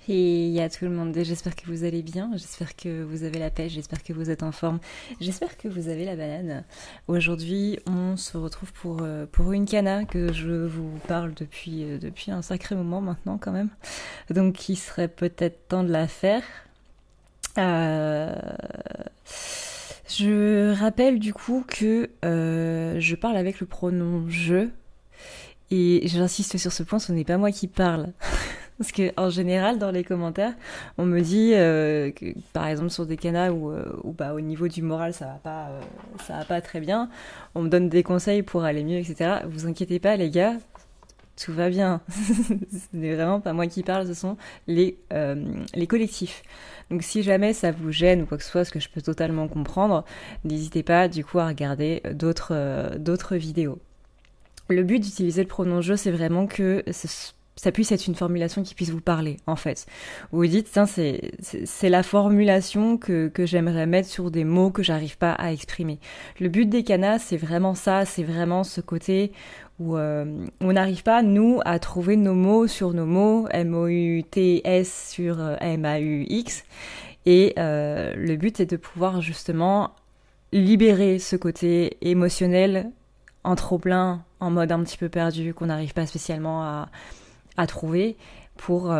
Et à tout le monde, j'espère que vous allez bien, j'espère que vous avez la pêche, j'espère que vous êtes en forme, j'espère que vous avez la banane. Aujourd'hui, on se retrouve pour une cana que je vous parle depuis un sacré moment maintenant quand même. Donc il serait peut-être temps de la faire. Euh, je rappelle du coup que je parle avec le pronom je. Et j'insiste sur ce point, ce n'est pas moi qui parle. Parce que en général, dans les commentaires, on me dit que, par exemple, sur des canaux où bah, au niveau du moral, ça va pas très bien, on me donne des conseils pour aller mieux, etc. Vous inquiétez pas, les gars, tout va bien. Ce n'est vraiment pas moi qui parle, ce sont les collectifs. Donc si jamais ça vous gêne ou quoi que ce soit, ce que je peux totalement comprendre, n'hésitez pas du coup à regarder d'autres vidéos. Le but d'utiliser le pronom je, c'est vraiment que ça puisse être une formulation qui puisse vous parler, en fait. Vous vous dites, tiens, c'est la formulation que j'aimerais mettre sur des mots que j'arrive pas à exprimer. Le but des canas, c'est vraiment ça, c'est vraiment ce côté où on n'arrive pas, nous, à trouver nos mots sur nos mots, M-O-U-T-S sur M-A-U-X. Et le but est de pouvoir justement libérer ce côté émotionnel en trop plein, en mode un petit peu perdu, qu'on n'arrive pas spécialement à trouver pour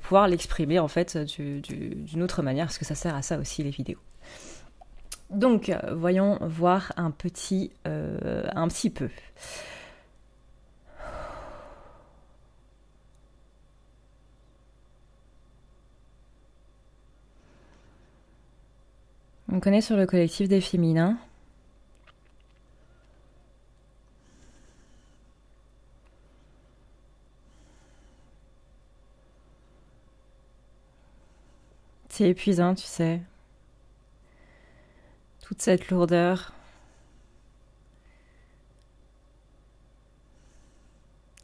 pouvoir l'exprimer en fait d'une autre manière, parce que ça sert à ça aussi les vidéos. Donc voyons voir un petit peu. On connaît sur le collectif des féminins. C'est épuisant, tu sais. Toute cette lourdeur.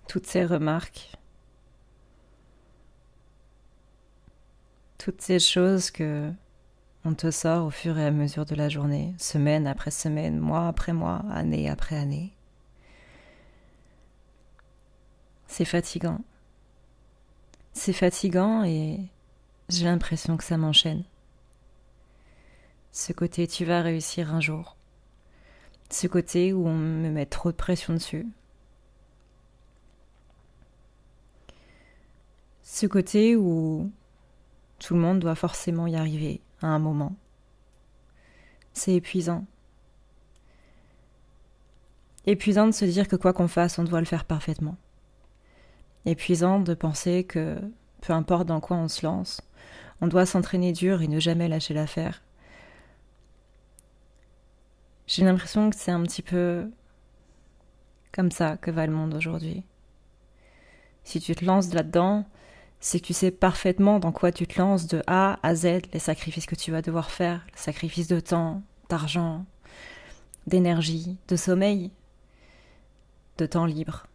Toutes ces remarques. Toutes ces choses que on te sort au fur et à mesure de la journée, semaine après semaine, mois après mois, année après année. C'est fatigant. C'est fatigant et j'ai l'impression que ça m'enchaîne. Ce côté tu vas réussir un jour. Ce côté où on me met trop de pression dessus. Ce côté où tout le monde doit forcément y arriver à un moment. C'est épuisant. Épuisant de se dire que quoi qu'on fasse, on doit le faire parfaitement. Épuisant de penser que peu importe dans quoi on se lance, on doit s'entraîner dur et ne jamais lâcher l'affaire. J'ai l'impression que c'est un petit peu comme ça que va le monde aujourd'hui. Si tu te lances là-dedans, c'est que tu sais parfaitement dans quoi tu te lances de A à Z, les sacrifices que tu vas devoir faire, les sacrifices de temps, d'argent, d'énergie, de sommeil, de temps libre.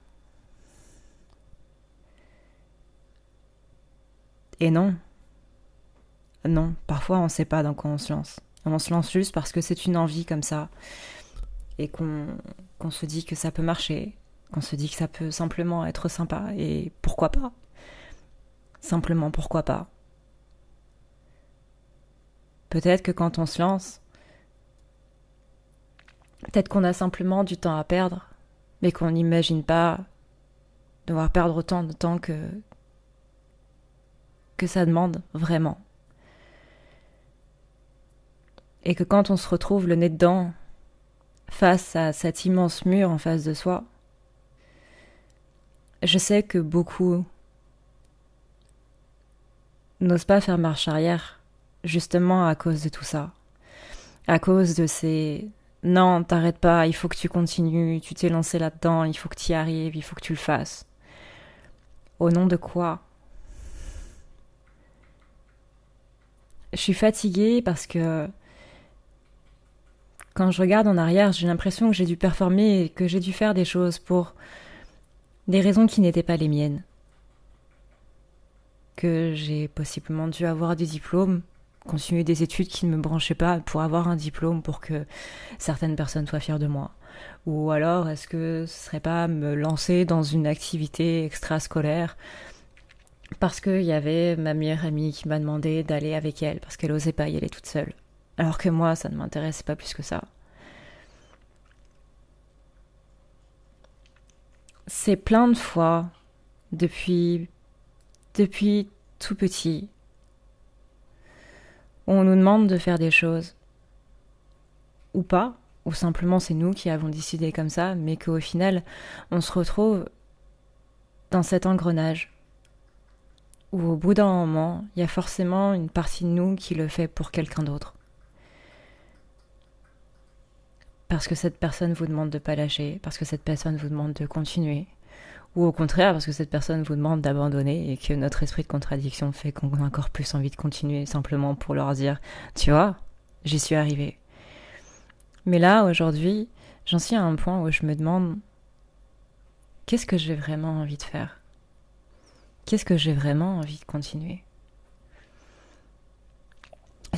Et non, parfois on ne sait pas dans quoi on se lance. On se lance juste parce que c'est une envie comme ça et qu'on se dit que ça peut marcher, qu'on se dit que ça peut simplement être sympa et pourquoi pas. Simplement pourquoi pas. Peut-être que quand on se lance, peut-être qu'on a simplement du temps à perdre, mais qu'on n'imagine pas devoir perdre autant de temps que ça demande vraiment. Et que quand on se retrouve le nez dedans, face à cet immense mur en face de soi, je sais que beaucoup n'osent pas faire marche arrière, justement à cause de tout ça. À cause de ces « non, t'arrêtes pas, il faut que tu continues, tu t'es lancé là-dedans, il faut que tu y arrives, il faut que tu le fasses. » Au nom de quoi ? Je suis fatiguée parce que quand je regarde en arrière, j'ai l'impression que j'ai dû performer et que j'ai dû faire des choses pour des raisons qui n'étaient pas les miennes. Que j'ai possiblement dû avoir des diplômes, continuer des études qui ne me branchaient pas pour avoir un diplôme pour que certaines personnes soient fières de moi. Ou alors, est-ce que ce serait pas me lancer dans une activité extrascolaire Parce qu'il y avait ma meilleure amie qui m'a demandé d'aller avec elle, parce qu'elle osait pas y aller toute seule. Alors que moi, ça ne m'intéressait pas plus que ça. C'est plein de fois, depuis tout petit, où on nous demande de faire des choses, ou pas, ou simplement c'est nous qui avons décidé comme ça, mais qu'au final, on se retrouve dans cet engrenage, où au bout d'un moment, il y a forcément une partie de nous qui le fait pour quelqu'un d'autre. Parce que cette personne vous demande de ne pas lâcher, parce que cette personne vous demande de continuer, ou au contraire, parce que cette personne vous demande d'abandonner et que notre esprit de contradiction fait qu'on a encore plus envie de continuer simplement pour leur dire « Tu vois, j'y suis arrivée ». Mais là, aujourd'hui, j'en suis à un point où je me demande « Qu'est-ce que j'ai vraiment envie de faire ? Qu'est-ce que j'ai vraiment envie de continuer ?»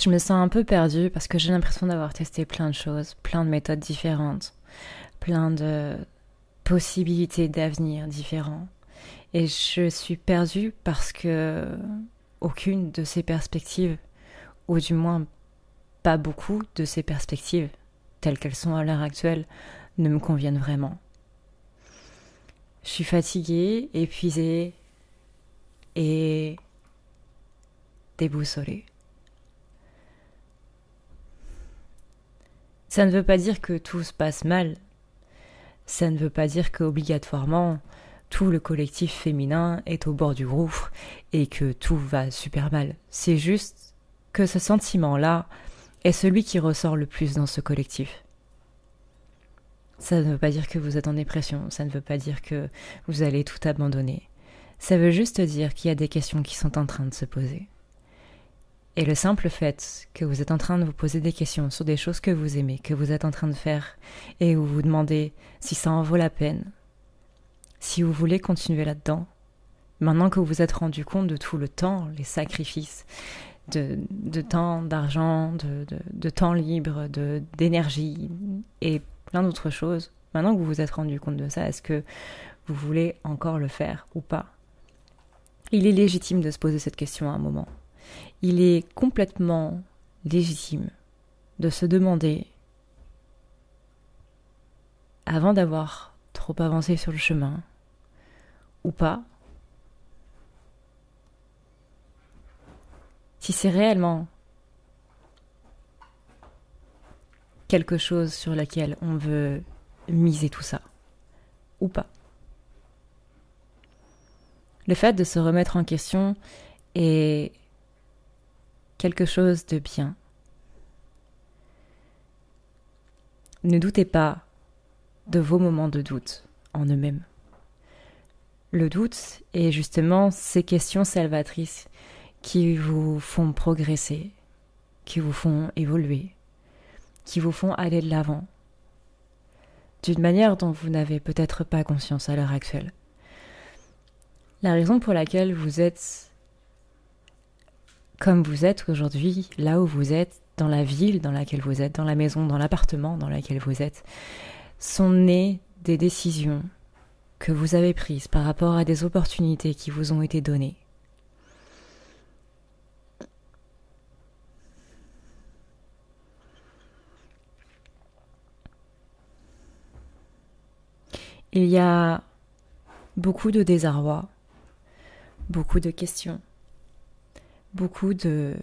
Je me sens un peu perdue parce que j'ai l'impression d'avoir testé plein de choses, plein de méthodes différentes, plein de possibilités d'avenir différents. Et je suis perdue parce que aucune de ces perspectives, ou du moins pas beaucoup de ces perspectives, telles qu'elles sont à l'heure actuelle, ne me conviennent vraiment. Je suis fatiguée, épuisée et déboussolée. Ça ne veut pas dire que tout se passe mal. Ça ne veut pas dire qu'obligatoirement tout le collectif féminin est au bord du gouffre et que tout va super mal. C'est juste que ce sentiment-là est celui qui ressort le plus dans ce collectif. Ça ne veut pas dire que vous êtes en dépression, ça ne veut pas dire que vous allez tout abandonner. Ça veut juste dire qu'il y a des questions qui sont en train de se poser. Et le simple fait que vous êtes en train de vous poser des questions sur des choses que vous aimez, que vous êtes en train de faire, et vous vous demandez si ça en vaut la peine, si vous voulez continuer là-dedans, maintenant que vous vous êtes rendu compte de tout le temps, les sacrifices, de temps, d'argent, de temps libre, d'énergie, et plein d'autres choses, maintenant que vous vous êtes rendu compte de ça, est-ce que vous voulez encore le faire ou pas ? Il est légitime de se poser cette question à un moment. Il est complètement légitime de se demander, avant d'avoir trop avancé sur le chemin, ou pas, si c'est réellement quelque chose sur laquelle on veut miser tout ça, ou pas. Le fait de se remettre en question est quelque chose de bien. Ne doutez pas de vos moments de doute en eux-mêmes. Le doute est justement ces questions salvatrices qui vous font progresser, qui vous font évoluer, qui vous font aller de l'avant, d'une manière dont vous n'avez peut-être pas conscience à l'heure actuelle. La raison pour laquelle vous êtes comme vous êtes aujourd'hui, là où vous êtes, dans la ville dans laquelle vous êtes, dans la maison, dans l'appartement dans lequel vous êtes, sont nées des décisions que vous avez prises par rapport à des opportunités qui vous ont été données. Il y a beaucoup de désarroi, beaucoup de questions, beaucoup de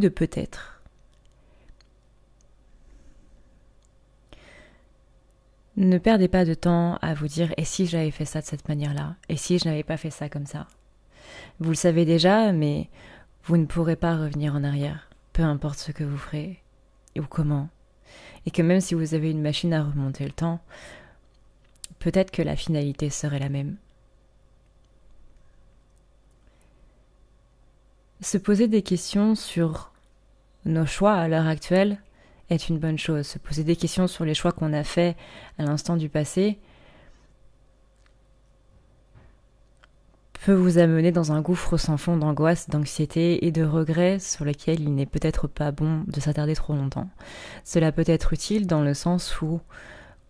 peut-être. Ne perdez pas de temps à vous dire « et si j'avais fait ça de cette manière-là ? Et si je n'avais pas fait ça comme ça ?» Vous le savez déjà, mais vous ne pourrez pas revenir en arrière, peu importe ce que vous ferez ou comment. Et que même si vous avez une machine à remonter le temps, peut-être que la finalité serait la même. Se poser des questions sur nos choix à l'heure actuelle est une bonne chose. Se poser des questions sur les choix qu'on a faits à l'instant du passé peut vous amener dans un gouffre sans fond d'angoisse, d'anxiété et de regrets sur lesquels il n'est peut-être pas bon de s'attarder trop longtemps. Cela peut être utile dans le sens où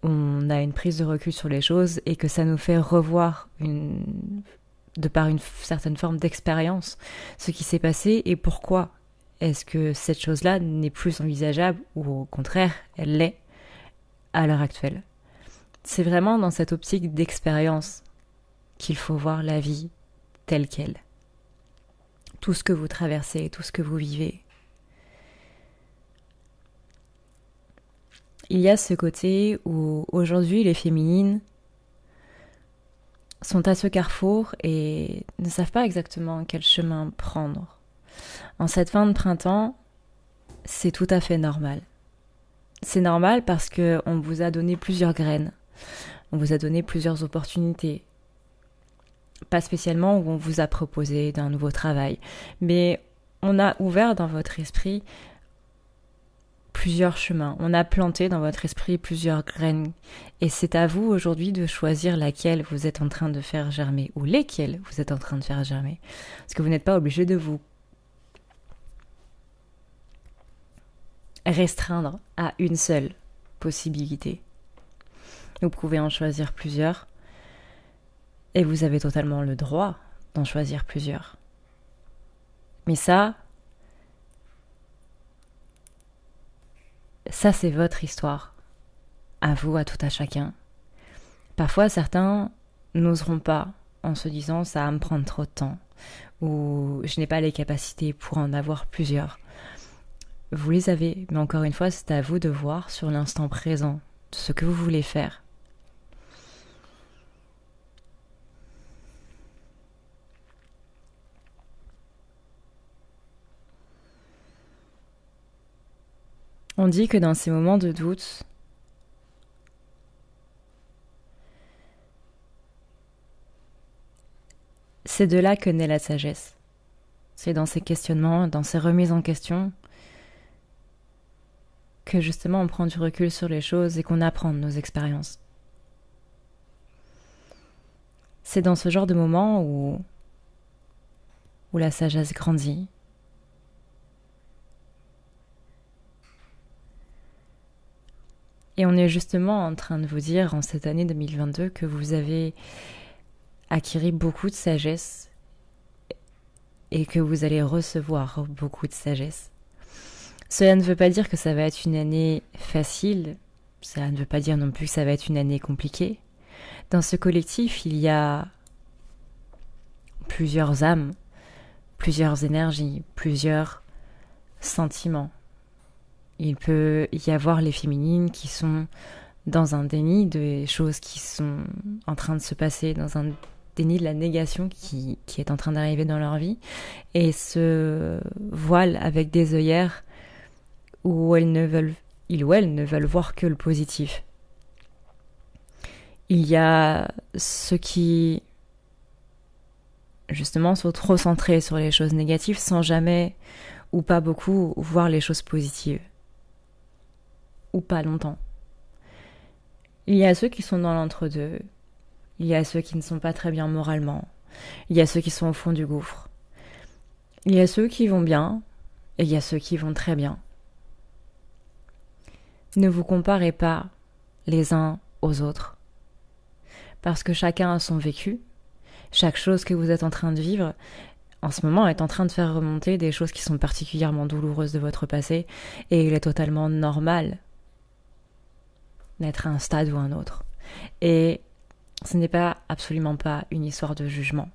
on a une prise de recul sur les choses et que ça nous fait revoir de par une certaine forme d'expérience ce qui s'est passé et pourquoi est-ce que cette chose-là n'est plus envisageable ou au contraire elle l'est à l'heure actuelle. C'est vraiment dans cette optique d'expérience qu'il faut voir la vie telle qu'elle. Tout ce que vous traversez, tout ce que vous vivez. Il y a ce côté où aujourd'hui les féminines sont à ce carrefour et ne savent pas exactement quel chemin prendre. En cette fin de printemps, c'est tout à fait normal. C'est normal parce qu'on vous a donné plusieurs graines, on vous a donné plusieurs opportunités. Pas spécialement où on vous a proposé d'un nouveau travail, mais on a ouvert dans votre esprit plusieurs chemins. On a planté dans votre esprit plusieurs graines. Et c'est à vous aujourd'hui de choisir laquelle vous êtes en train de faire germer ou lesquelles vous êtes en train de faire germer. Parce que vous n'êtes pas obligé de vous restreindre à une seule possibilité. Vous pouvez en choisir plusieurs. Et vous avez totalement le droit d'en choisir plusieurs. Mais ça c'est votre histoire. À vous, à tout à chacun. Parfois, certains n'oseront pas en se disant ça va me prendre trop de temps ou je n'ai pas les capacités pour en avoir plusieurs. Vous les avez, mais encore une fois, c'est à vous de voir sur l'instant présent de ce que vous voulez faire. On dit que dans ces moments de doute, c'est de là que naît la sagesse. C'est dans ces questionnements, dans ces remises en question, que justement on prend du recul sur les choses et qu'on apprend de nos expériences. C'est dans ce genre de moments où la sagesse grandit. Et on est justement en train de vous dire en cette année 2022 que vous avez acquis beaucoup de sagesse et que vous allez recevoir beaucoup de sagesse. Cela ne veut pas dire que ça va être une année facile, ça ne veut pas dire non plus que ça va être une année compliquée. Dans ce collectif, il y a plusieurs âmes, plusieurs énergies, plusieurs sentiments. Il peut y avoir les féminines qui sont dans un déni des choses qui sont en train de se passer, dans un déni de la négation qui est en train d'arriver dans leur vie, et se voilent avec des œillères où ils ou elles ne veulent voir que le positif. Il y a ceux qui, justement, sont trop centrés sur les choses négatives sans jamais, ou pas beaucoup, voir les choses positives. Ou pas longtemps. Il y a ceux qui sont dans l'entre-deux. Il y a ceux qui ne sont pas très bien moralement. Il y a ceux qui sont au fond du gouffre. Il y a ceux qui vont bien et il y a ceux qui vont très bien. Ne vous comparez pas les uns aux autres. Parce que chacun a son vécu. Chaque chose que vous êtes en train de vivre, en ce moment, est en train de faire remonter des choses qui sont particulièrement douloureuses de votre passé. Et il est totalement normal d'être à un stade ou un autre. Et ce n'est absolument pas une histoire de jugement.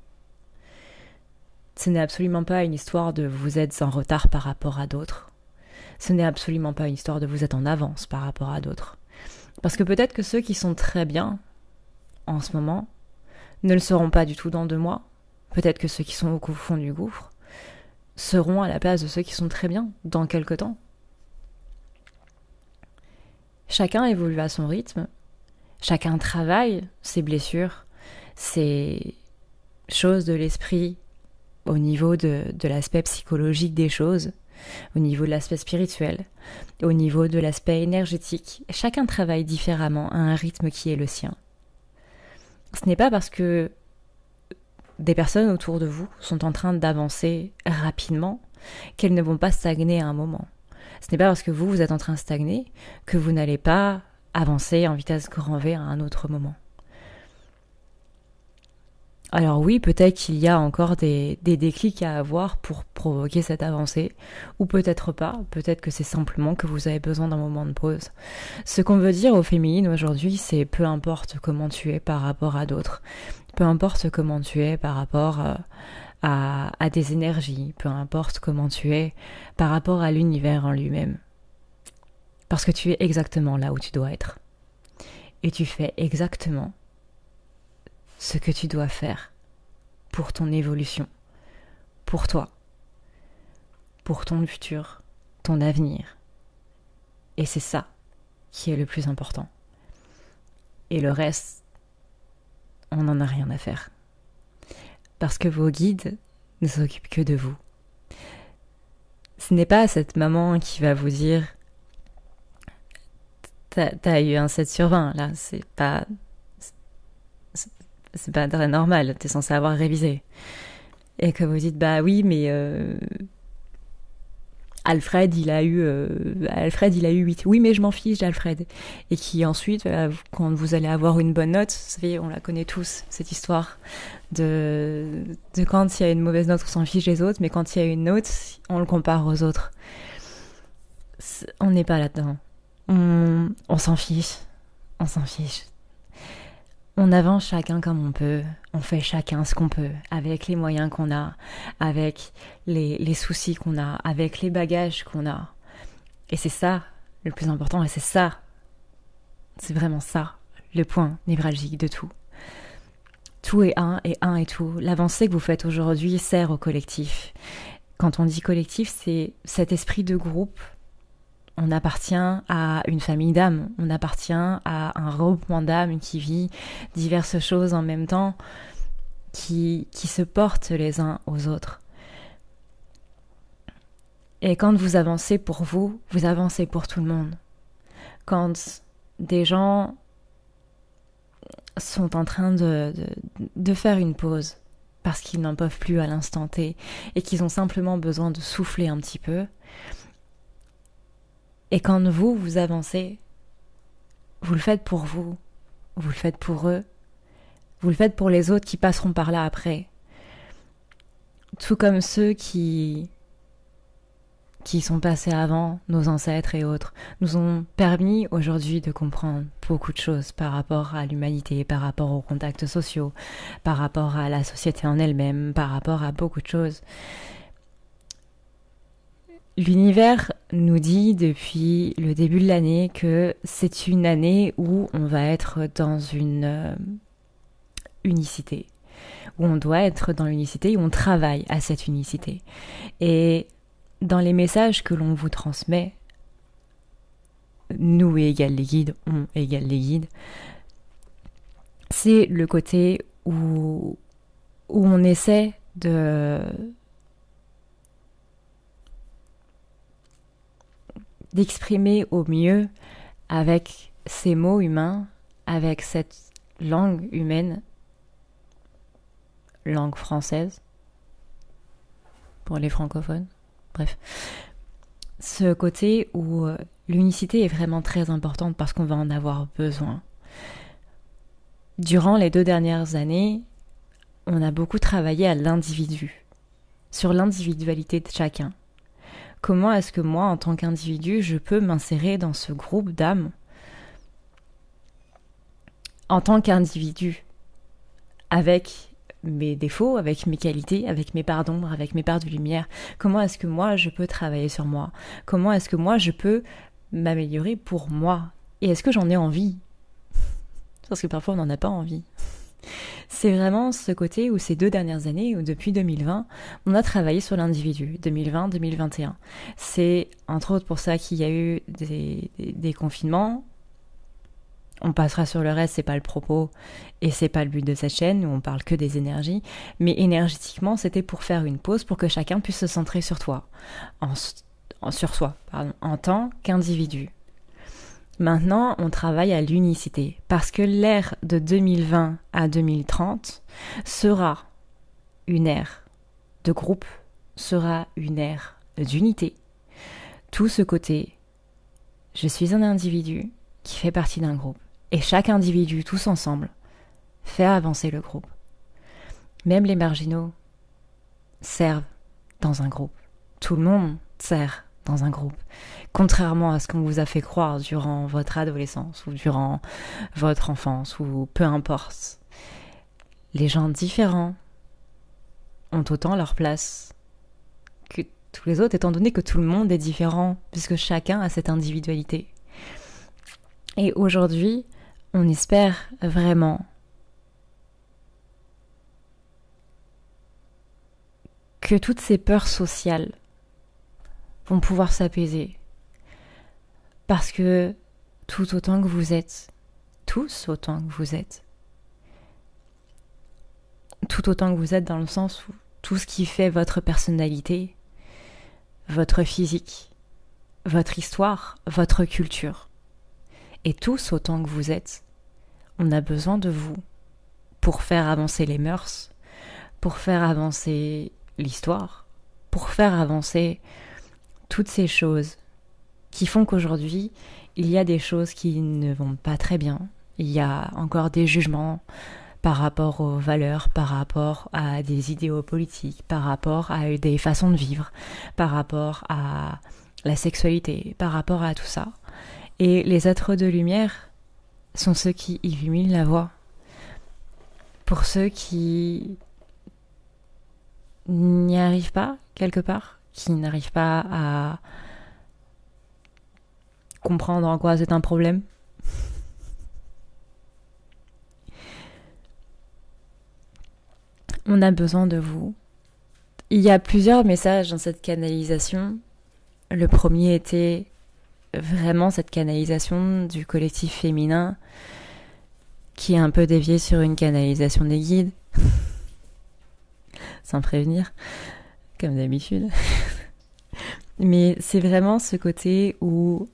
Ce n'est absolument pas une histoire de vous êtes en retard par rapport à d'autres. Ce n'est absolument pas une histoire de vous êtes en avance par rapport à d'autres. Parce que peut-être que ceux qui sont très bien en ce moment ne le seront pas du tout dans 2 mois. Peut-être que ceux qui sont au fond du gouffre seront à la place de ceux qui sont très bien dans quelque temps. Chacun évolue à son rythme, chacun travaille ses blessures, ses choses de l'esprit au niveau de l'aspect psychologique des choses, au niveau de l'aspect spirituel, au niveau de l'aspect énergétique. Chacun travaille différemment à un rythme qui est le sien. Ce n'est pas parce que des personnes autour de vous sont en train d'avancer rapidement qu'elles ne vont pas stagner à un moment. Ce n'est pas parce que vous êtes en train de stagner que vous n'allez pas avancer en vitesse grand V à un autre moment. Alors oui, peut-être qu'il y a encore des déclics à avoir pour provoquer cette avancée, ou peut-être pas, peut-être que c'est simplement que vous avez besoin d'un moment de pause. Ce qu'on veut dire aux féminines aujourd'hui, c'est peu importe comment tu es par rapport à d'autres, peu importe comment tu es par rapport à des énergies, peu importe comment tu es par rapport à l'univers en lui-même. Parce que tu es exactement là où tu dois être. Et tu fais exactement ce que tu dois faire pour ton évolution, pour toi, pour ton futur, ton avenir. Et c'est ça qui est le plus important. Et le reste, on n'en a rien à faire. Parce que vos guides ne s'occupent que de vous. Ce n'est pas cette maman qui va vous dire t'as eu un 7 sur 20, là, c'est pas très normal, t'es censé avoir révisé. Et que vous dites, bah oui, mais Alfred, il a eu 8. Oui, mais je m'en fiche d'Alfred. Et qui ensuite, quand vous allez avoir une bonne note, vous savez, on la connaît tous, cette histoire de quand il y a une mauvaise note, on s'en fiche des autres, mais quand il y a une note, on le compare aux autres. On n'est pas là-dedans. On s'en fiche. On s'en fiche. On avance chacun comme on peut, on fait chacun ce qu'on peut, avec les moyens qu'on a, avec les soucis qu'on a, avec les bagages qu'on a. Et c'est ça le plus important, et c'est vraiment ça, le point névralgique de tout. Tout est un est tout. L'avancée que vous faites aujourd'hui sert au collectif. Quand on dit collectif, c'est cet esprit de groupe. On appartient à une famille d'âmes, on appartient à un regroupement d'âmes qui vit diverses choses en même temps, qui se portent les uns aux autres. Et quand vous avancez pour vous, vous avancez pour tout le monde. Quand des gens sont en train de faire une pause, parce qu'ils n'en peuvent plus à l'instant T, et qu'ils ont simplement besoin de souffler un petit peu, et quand vous avancez, vous le faites pour vous, vous le faites pour eux, vous le faites pour les autres qui passeront par là après. Tout comme ceux qui sont passés avant, nos ancêtres et autres, nous ont permis aujourd'hui de comprendre beaucoup de choses par rapport à l'humanité, par rapport aux contacts sociaux, par rapport à la société en elle-même, par rapport à beaucoup de choses. L'univers nous dit depuis le début de l'année que c'est une année où on va être dans une unicité, où on doit être dans l'unicité, où on travaille à cette unicité. Et dans les messages que l'on vous transmet, nous égale les guides, on égale les guides, c'est le côté où on essaie d'exprimer au mieux avec ces mots humains, avec cette langue humaine, langue française, pour les francophones, bref. Ce côté où l'unicité est vraiment très importante parce qu'on va en avoir besoin. Durant les 2 dernières années, on a beaucoup travaillé à l'individu, sur l'individualité de chacun. Comment est-ce que moi, en tant qu'individu, je peux m'insérer dans ce groupe d'âmes en tant qu'individu, avec mes défauts, avec mes qualités, avec mes parts d'ombre, avec mes parts de lumière? Comment est-ce que moi, je peux travailler sur moi? Comment est-ce que moi, je peux m'améliorer pour moi? Et est-ce que j'en ai envie? Parce que parfois, on n'en a pas envie. C'est vraiment ce côté où ces 2 dernières années, où depuis 2020, on a travaillé sur l'individu, 2020-2021. C'est entre autres pour ça qu'il y a eu des confinements. On passera sur le reste, c'est pas le propos et c'est pas le but de cette chaîne où on parle que des énergies. Mais énergétiquement, c'était pour faire une pause pour que chacun puisse se centrer sur soi, en tant qu'individu. Maintenant, on travaille à l'unicité, parce que l'ère de 2020 à 2030 sera une ère de groupe, sera une ère d'unité. Tout ce côté, je suis un individu, qui fait partie d'un groupe. Et chaque individu, tous ensemble, fait avancer le groupe. Même les marginaux servent dans un groupe. Tout le monde sert dans un groupe. Contrairement à ce qu'on vous a fait croire durant votre adolescence ou durant votre enfance ou peu importe. Les gens différents ont autant leur place que tous les autres, étant donné que tout le monde est différent, puisque chacun a cette individualité. Et aujourd'hui, on espère vraiment que toutes ces peurs sociales vont pouvoir s'apaiser. Parce que tout autant que vous êtes, tous autant que vous êtes, tout autant que vous êtes dans le sens où tout ce qui fait votre personnalité, votre physique, votre histoire, votre culture, et tous autant que vous êtes, on a besoin de vous pour faire avancer les mœurs, pour faire avancer l'histoire, pour faire avancer toutes ces choses qui font qu'aujourd'hui, il y a des choses qui ne vont pas très bien. Il y a encore des jugements par rapport aux valeurs, par rapport à des idéaux politiques, par rapport à des façons de vivre, par rapport à la sexualité, par rapport à tout ça. Et les êtres de lumière sont ceux qui illuminent la voie. Pour ceux qui n'y arrivent pas, quelque part, qui n'arrivent pas à comprendre en quoi c'est un problème. On a besoin de vous. Il y a plusieurs messages dans cette canalisation. Le premier était vraiment cette canalisation du collectif féminin qui est un peu dévié sur une canalisation des guides. Sans prévenir, comme d'habitude. Mais c'est vraiment ce côté où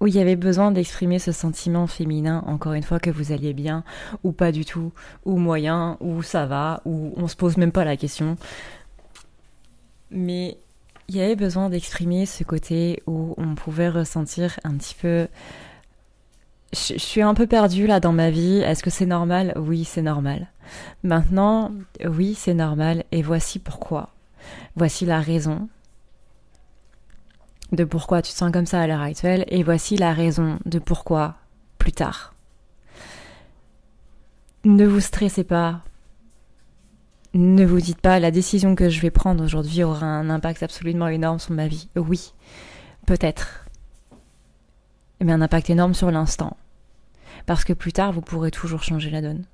il y avait besoin d'exprimer ce sentiment féminin, encore une fois, que vous alliez bien, ou pas du tout, ou moyen, ou ça va, ou on se pose même pas la question. Mais il y avait besoin d'exprimer ce côté où on pouvait ressentir un petit peu... Je suis un peu perdue là dans ma vie, est-ce que c'est normal ? Oui, c'est normal. Maintenant, oui, c'est normal, et voici pourquoi. Voici la raison de pourquoi tu te sens comme ça à l'heure actuelle, et voici la raison de pourquoi plus tard. Ne vous stressez pas, ne vous dites pas la décision que je vais prendre aujourd'hui aura un impact absolument énorme sur ma vie. Oui, peut-être, mais un impact énorme sur l'instant, parce que plus tard vous pourrez toujours changer la donne.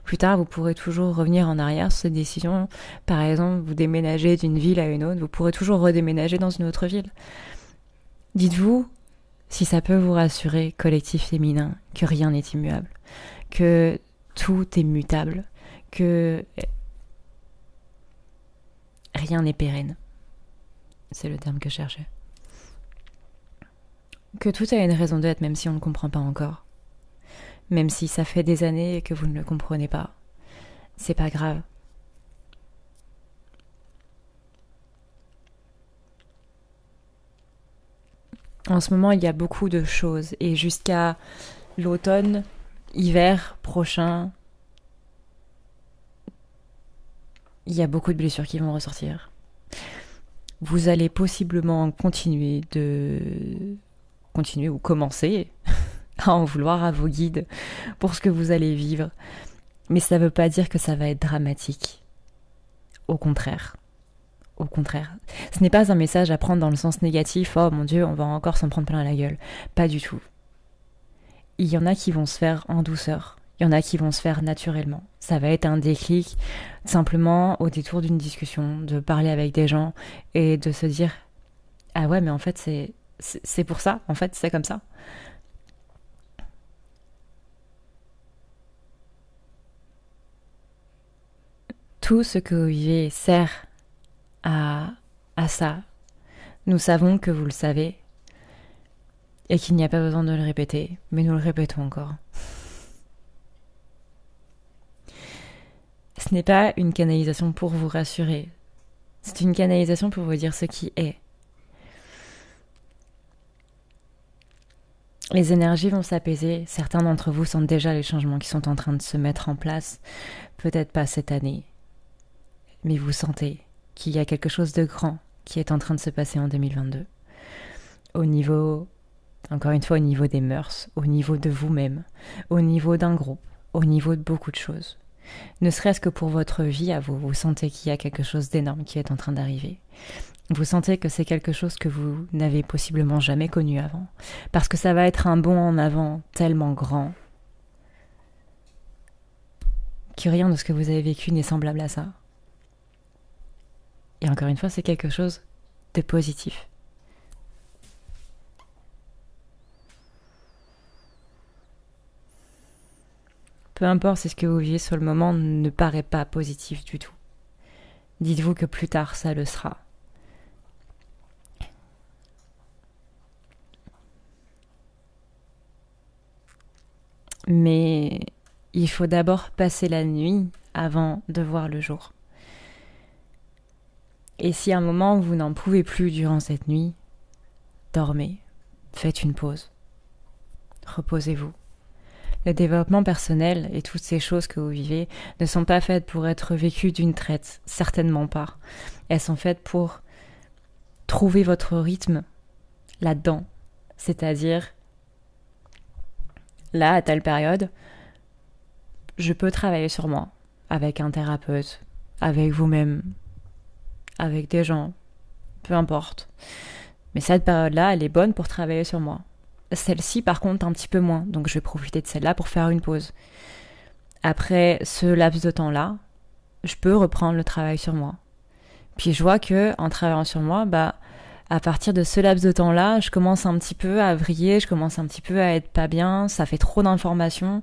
Plus tard, vous pourrez toujours revenir en arrière sur cette décision. Par exemple, vous déménagez d'une ville à une autre, vous pourrez toujours redéménager dans une autre ville. Dites-vous, si ça peut vous rassurer, collectif féminin, que rien n'est immuable, que tout est mutable, que rien n'est pérenne. C'est le terme que je cherchais. Que tout a une raison d'être, même si on ne comprend pas encore. Même si ça fait des années que vous ne le comprenez pas. C'est pas grave. En ce moment, il y a beaucoup de choses. Et jusqu'à l'automne, hiver prochain, il y a beaucoup de blessures qui vont ressortir. Vous allez possiblement continuer ou commencer à en vouloir à vos guides pour ce que vous allez vivre. Mais ça ne veut pas dire que ça va être dramatique. Au contraire. Au contraire. Ce n'est pas un message à prendre dans le sens négatif. Oh mon Dieu, on va encore s'en prendre plein la gueule. Pas du tout. Il y en a qui vont se faire en douceur. Il y en a qui vont se faire naturellement. Ça va être un déclic simplement au détour d'une discussion, de parler avec des gens et de se dire « Ah ouais, mais en fait, c'est pour ça. En fait, c'est comme ça. » Tout ce que vous vivez sert à ça. Nous savons que vous le savez et qu'il n'y a pas besoin de le répéter, mais nous le répétons encore. Ce n'est pas une canalisation pour vous rassurer. C'est une canalisation pour vous dire ce qui est. Les énergies vont s'apaiser. Certains d'entre vous sentent déjà les changements qui sont en train de se mettre en place. Peut-être pas cette année, mais vous sentez qu'il y a quelque chose de grand qui est en train de se passer en 2022. Au niveau, encore une fois, au niveau des mœurs, au niveau de vous-même, au niveau d'un groupe, au niveau de beaucoup de choses. Ne serait-ce que pour votre vie à vous, vous sentez qu'il y a quelque chose d'énorme qui est en train d'arriver. Vous sentez que c'est quelque chose que vous n'avez possiblement jamais connu avant. Parce que ça va être un bond en avant tellement grand que rien de ce que vous avez vécu n'est semblable à ça. Et encore une fois, c'est quelque chose de positif. Peu importe si ce que vous vivez sur le moment ne paraît pas positif du tout. Dites-vous que plus tard, ça le sera. Mais il faut d'abord passer la nuit avant de voir le jour. Et si à un moment vous n'en pouvez plus durant cette nuit, dormez, faites une pause, reposez-vous. Le développement personnel et toutes ces choses que vous vivez ne sont pas faites pour être vécues d'une traite, certainement pas. Elles sont faites pour trouver votre rythme là-dedans, c'est-à-dire là, à telle période, je peux travailler sur moi, avec un thérapeute, avec vous-même, avec des gens, peu importe. Mais cette période-là, elle est bonne pour travailler sur moi. Celle-ci, par contre, un petit peu moins, donc je vais profiter de celle-là pour faire une pause. Après ce laps de temps-là, je peux reprendre le travail sur moi. Puis je vois que, en travaillant sur moi, à partir de ce laps de temps-là, je commence un petit peu à vriller, je commence un petit peu à être pas bien, ça fait trop d'informations,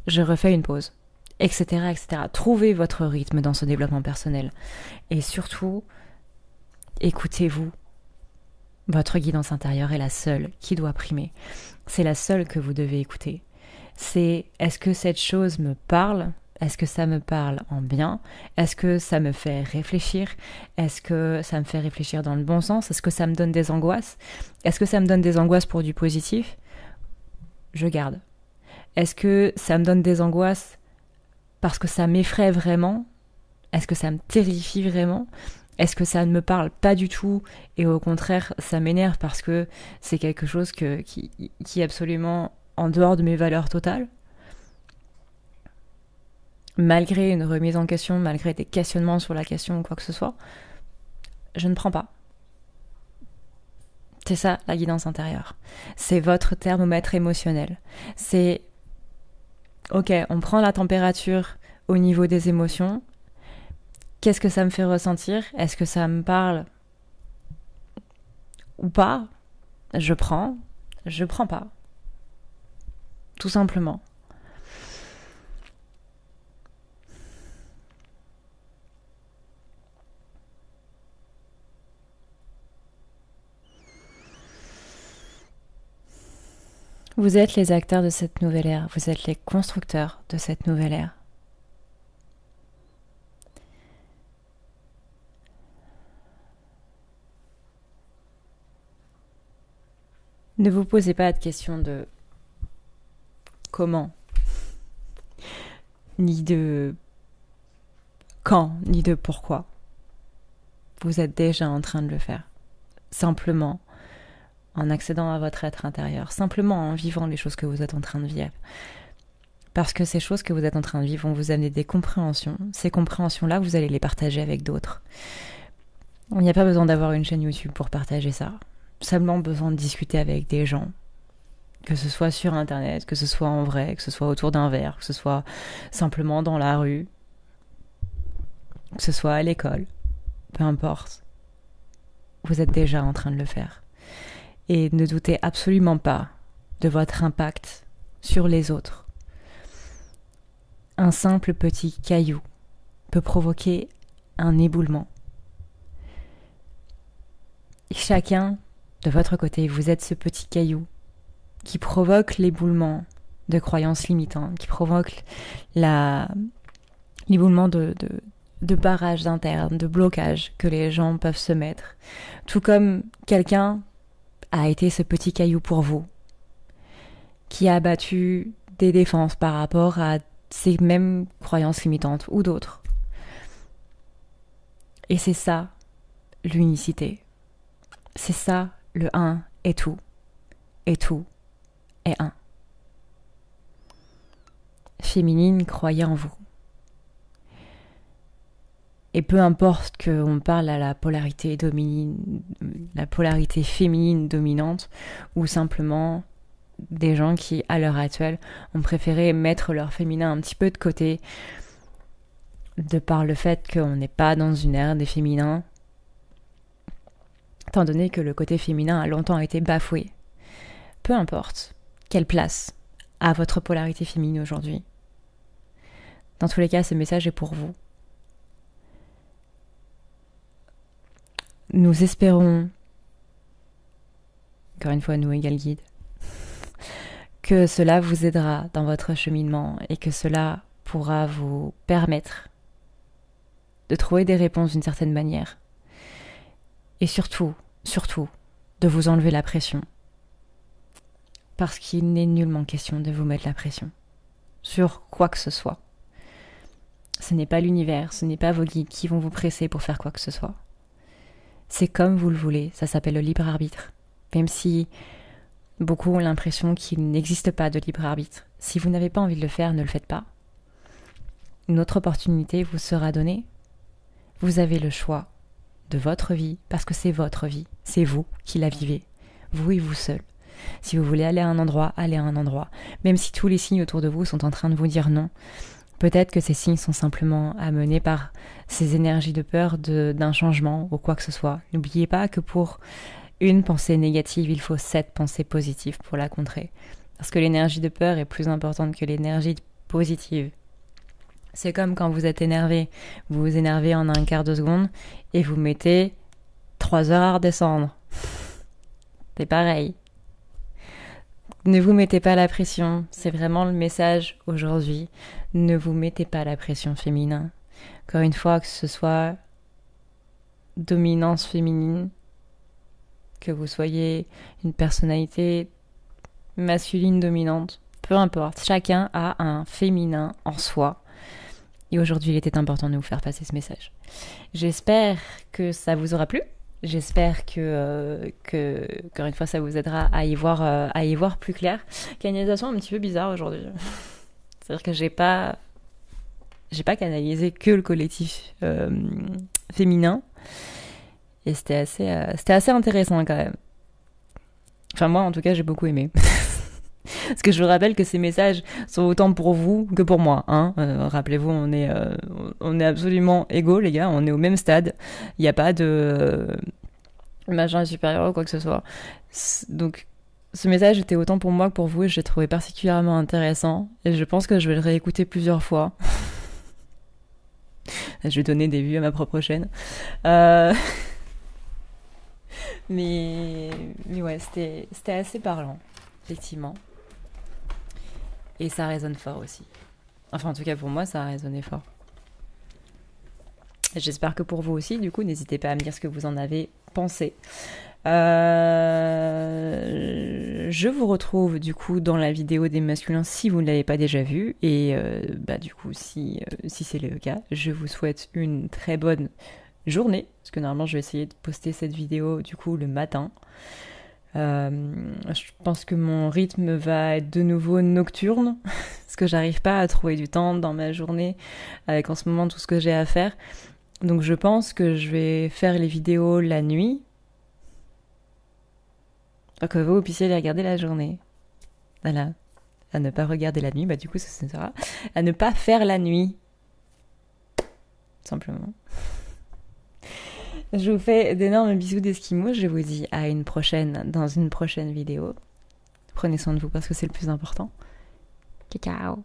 je refais une pause, etc., etc. Trouvez votre rythme dans ce développement personnel. Et surtout, écoutez-vous. Votre guidance intérieure est la seule qui doit primer. C'est la seule que vous devez écouter. C'est, est-ce que cette chose me parle ? Est-ce que ça me parle en bien ? Est-ce que ça me fait réfléchir ? Est-ce que ça me fait réfléchir dans le bon sens ? Est-ce que ça me donne des angoisses ? Est-ce que ça me donne des angoisses pour du positif ? Je garde. Est-ce que ça me donne des angoisses parce que ça m'effraie vraiment ? Est-ce que ça me terrifie vraiment ? Est-ce que ça ne me parle pas du tout et au contraire ça m'énerve parce que c'est quelque chose qui est absolument en dehors de mes valeurs totales ? Malgré une remise en question, malgré des questionnements sur la question ou quoi que ce soit, je ne prends pas. C'est ça la guidance intérieure. C'est votre thermomètre émotionnel. C'est, ok, on prend la température au niveau des émotions. Qu'est-ce que ça me fait ressentir ? Est-ce que ça me parle ou pas ? Je prends pas. Tout simplement. Vous êtes les acteurs de cette nouvelle ère, vous êtes les constructeurs de cette nouvelle ère. Ne vous posez pas de questions de comment, ni de quand, ni de pourquoi. Vous êtes déjà en train de le faire. Simplement en accédant à votre être intérieur, simplement en vivant les choses que vous êtes en train de vivre. Parce que ces choses que vous êtes en train de vivre vont vous amener des compréhensions. Ces compréhensions-là, vous allez les partager avec d'autres. Il n'y a pas besoin d'avoir une chaîne YouTube pour partager ça. Seulement besoin de discuter avec des gens. Que ce soit sur Internet, que ce soit en vrai, que ce soit autour d'un verre, que ce soit simplement dans la rue, que ce soit à l'école. Peu importe. Vous êtes déjà en train de le faire. Et ne doutez absolument pas de votre impact sur les autres. Un simple petit caillou peut provoquer un éboulement. Et chacun, de votre côté, vous êtes ce petit caillou qui provoque l'éboulement de croyances limitantes, qui provoque l'éboulement de barrages internes, de blocages que les gens peuvent se mettre. Tout comme quelqu'un a été ce petit caillou pour vous qui a battu des défenses par rapport à ces mêmes croyances limitantes ou d'autres. Et c'est ça, l'unicité. C'est ça, le un est tout. Et tout est un. Féminine, croyez en vous. Et peu importe qu'on parle à la polarité féminine dominante, ou simplement des gens qui, à l'heure actuelle, ont préféré mettre leur féminin un petit peu de côté, de par le fait qu'on n'est pas dans une ère des féminins, étant donné que le côté féminin a longtemps été bafoué. Peu importe quelle place a votre polarité féminine aujourd'hui. Dans tous les cas, ce message est pour vous. Nous espérons, encore une fois, nous égal guide, que cela vous aidera dans votre cheminement et que cela pourra vous permettre de trouver des réponses d'une certaine manière. Et surtout, de vous enlever la pression. Parce qu'il n'est nullement question de vous mettre la pression sur quoi que ce soit. Ce n'est pas l'univers, ce n'est pas vos guides qui vont vous presser pour faire quoi que ce soit. C'est comme vous le voulez, ça s'appelle le libre arbitre. Même si beaucoup ont l'impression qu'il n'existe pas de libre arbitre. Si vous n'avez pas envie de le faire, ne le faites pas. Une autre opportunité vous sera donnée. Vous avez le choix de votre vie, parce que c'est votre vie. C'est vous qui la vivez. Vous et vous seul. Si vous voulez aller à un endroit, allez à un endroit. Même si tous les signes autour de vous sont en train de vous dire non. Peut-être que ces signes sont simplement amenés par ces énergies de peur d'un changement ou quoi que ce soit. N'oubliez pas que pour une pensée négative, il faut 7 pensées positives pour la contrer. Parce que l'énergie de peur est plus importante que l'énergie positive. C'est comme quand vous êtes énervé. Vous vous énervez en un quart de seconde et vous mettez 3 heures à redescendre. C'est pareil. Ne vous mettez pas la pression, c'est vraiment le message aujourd'hui. Ne vous mettez pas la pression féminin. Encore une fois, que ce soit dominance féminine, que vous soyez une personnalité masculine dominante, peu importe, chacun a un féminin en soi. Et aujourd'hui, il était important de vous faire passer ce message. J'espère que ça vous aura plu. J'espère que encore une fois, ça vous aidera à y voir plus clair. Canalisation un petit peu bizarre aujourd'hui. C'est-à-dire que j'ai pas canalisé que le collectif féminin. Et c'était assez intéressant quand même. Enfin, moi, en tout cas, j'ai beaucoup aimé. Parce que je vous rappelle que ces messages sont autant pour vous que pour moi. Hein. Rappelez-vous, on est absolument égaux, les gars. On est au même stade. Il n'y a pas de machin supérieur ou quoi que ce soit. Donc, ce message était autant pour moi que pour vous et je l'ai trouvé particulièrement intéressant. Et je pense que je vais le réécouter plusieurs fois. Je vais donner des vues à ma propre chaîne. Mais ouais, c'était assez parlant, effectivement. Et ça résonne fort aussi. Enfin, en tout cas, pour moi, ça a résonné fort. J'espère que pour vous aussi, du coup, n'hésitez pas à me dire ce que vous en avez pensé. Je vous retrouve, du coup, dans la vidéo des masculins si vous ne l'avez pas déjà vue. Et du coup, si c'est le cas, je vous souhaite une très bonne journée. Parce que normalement, je vais essayer de poster cette vidéo, du coup, le matin. Je pense que mon rythme va être de nouveau nocturne parce que j'arrive pas à trouver du temps dans ma journée avec en ce moment tout ce que j'ai à faire. Donc je pense que je vais faire les vidéos la nuit pour que vous puissiez les regarder la journée. Voilà. À ne pas regarder la nuit, du coup ça sera à ne pas faire la nuit. Simplement. Je vous fais d'énormes bisous d'Esquimaux. Je vous dis à dans une prochaine vidéo. Prenez soin de vous parce que c'est le plus important. Ciao.